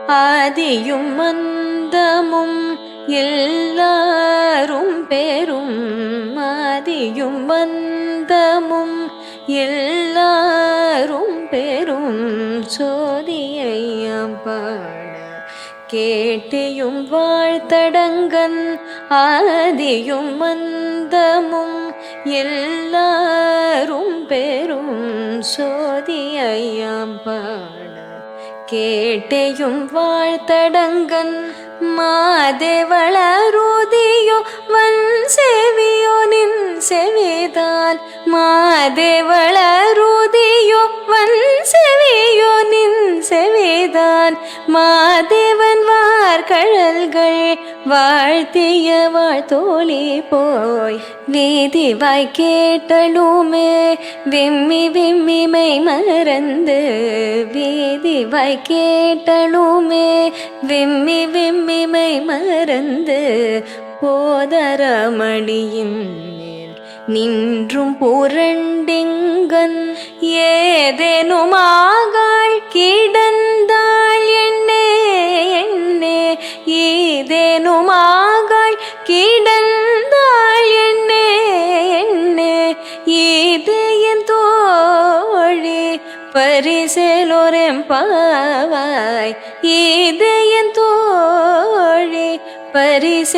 ஆதியும் அந்தமும் எல்லாரும் பெரும் ஆதியும் அந்தமும் எல்லாரும் பெரும் சோதியையாம் பாட கேட்டியும் வாழ்த்தடங்கன் ஆதியும் அந்தமும் எல்லாரும் பெரும் சோதியையாம் பாட கேட்டையும் வாழ்த்தடங்கன் மாதேவளருதியோ வன் செவியோ நின் செவிதான் மாதேவளருதியோ வன் செவியோ நின் செவிதான் மாதேவன் வார்கழல்கள் வாழ்த்திய வாழ்த்தோழி போய் வீதிவாய் கேட்டலுமே விம்மி விம்மிமை மறந்து வீதிவாய் கேட்டலுமே விம்மி விம்மிமை மறந்து போதரமணியின் நின்றும் புரண்டிங்கன் ஏதேனுமாகாள் கிடந்தாள் எண்ணே எண்ணே ஏதேனுமாகாள் கிடந்தாள் எண்ணே எண்ணே இதயன் தோழி பரிசேலோரெம்பாவாய் இதயன் தோழி பரிசேலோரெம்பாவாய்